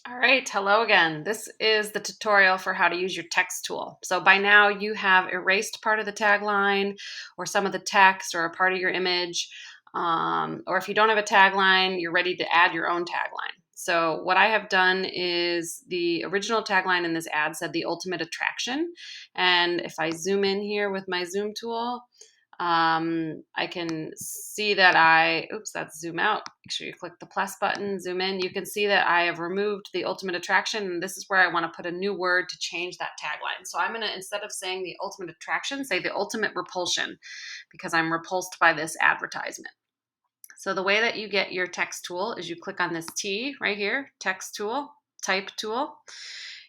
All right, hello again. This is the tutorial for how to use your text tool. So by now you have erased part of the tagline or some of the text or a part of your image. Or if you don't have a tagline, you're ready to add your own tagline. So what I have done is the original tagline in this ad said the ultimate attraction. And if I zoom in here with my zoom tool, I can see that oops, that's zoom out. Make sure you click the plus button, zoom in. You can see that I have removed the ultimate attraction, and this is where I want to put a new word to change that tagline. So I'm going to, instead of saying the ultimate attraction, say the ultimate repulsion, because I'm repulsed by this advertisement. So the way that you get your text tool is you click on this T right here, text tool, type tool.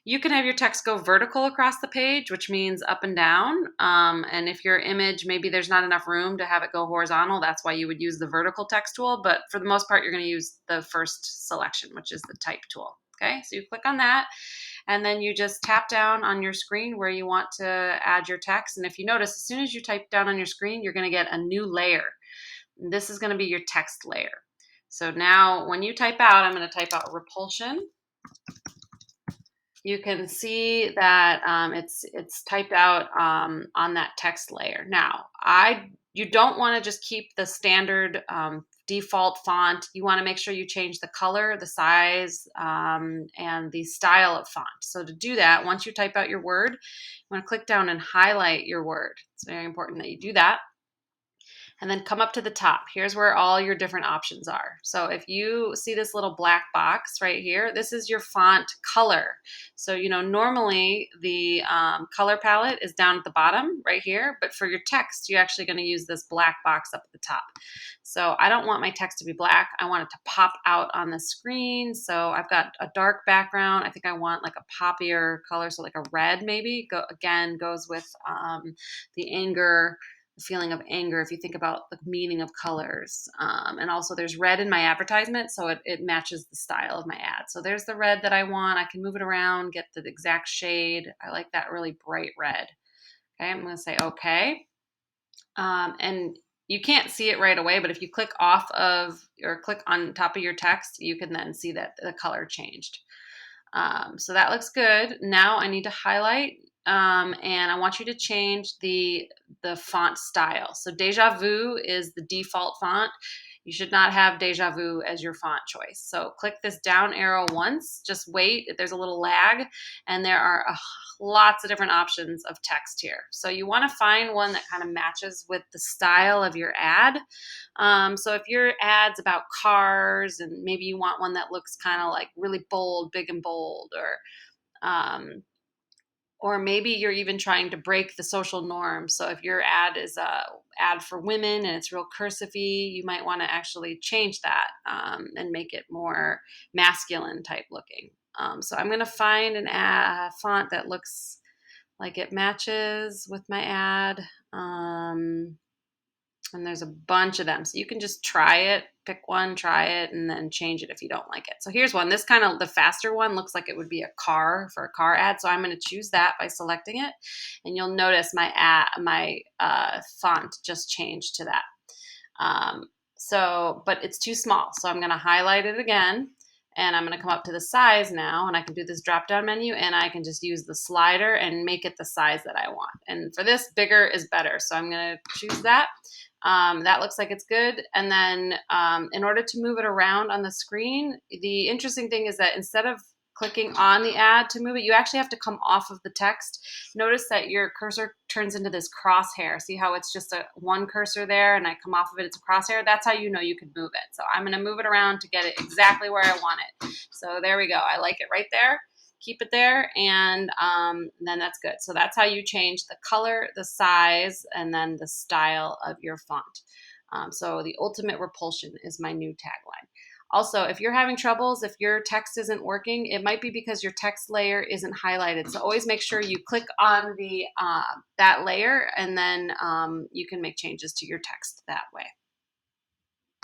You can have your text go vertical across the page, which means up and down. And if your image, maybe there's not enough room to have it go horizontal, that's why you would use the vertical text tool. But for the most part, you're going to use the first selection, which is the type tool. Okay, so you click on that, and then you just tap down on your screen where you want to add your text. And if you notice, as soon as you type down on your screen, you're going to get a new layer. And this is going to be your text layer. So now when you type out, I'm going to type out repulsion. You can see that it's typed out on that text layer. Now, you don't want to just keep the standard default font. You want to make sure you change the color, the size, and the style of font. So to do that, once you type out your word, you want to click down and highlight your word. It's very important that you do that. And then come up to the top. Here's where all your different options are. So if you see this little black box right here, this is your font color. So, normally the color palette is down at the bottom right here, but for your text, you're actually going to use this black box up at the top. So I don't want my text to be black. I want it to pop out on the screen. So I've got a dark background. I think I want like a poppier color, so like a red maybe. Goes with the anger, feeling of anger if you think about the meaning of colors. And also there's red in my advertisement, so it matches the style of my ad. So there's the red that I want. I can move it around, get the exact shade. I like that really bright red. Okay, I'm going to say okay. And you can't see it right away, but if you click off of or click on top of your text, you can then see that the color changed. So that looks good. Now I need to highlight, and I want you to change the font style. So Deja Vu is the default font. You should not have Deja Vu as your font choice. So click this down arrow once, just wait. There's a little lag, and there are lots of different options of text here. So you want to find one that kind of matches with the style of your ad. So if your ad's about cars and maybe you want one that looks kind of like really bold, big and bold, um, or maybe you're even trying to break the social norm. So if your ad is a ad for women and it's real cursive-y, you might want to actually change that and make it more masculine type looking. So I'm going to find a font that looks like it matches with my ad. And there's a bunch of them. So you can just try it, pick one, try it, and then change it if you don't like it. So here's one. This kind of, the faster one looks like it would be a car for a car ad. So I'm going to choose that by selecting it. And you'll notice my font just changed to that. But it's too small. So I'm going to highlight it again. And I'm going to come up to the size now, and I can do this drop down menu, and I can just use the slider and make it the size that I want. And for this, bigger is better. So I'm going to choose that. That looks like it's good. And then in order to move it around on the screen, the interesting thing is that instead of clicking on the ad to move it, you actually have to come off of the text. Notice that your cursor turns into this crosshair. See how it's just one cursor there and I come off of it, it's a crosshair? That's how you know you can move it. So I'm going to move it around to get it exactly where I want it. So there we go. I like it right there. Keep it there, and then that's good. So that's how you change the color, the size, and then the style of your font. So the ultimate repulsion is my new tagline. Also, if you're having troubles, if your text isn't working, it might be because your text layer isn't highlighted. So always make sure you click on that layer, and then you can make changes to your text that way.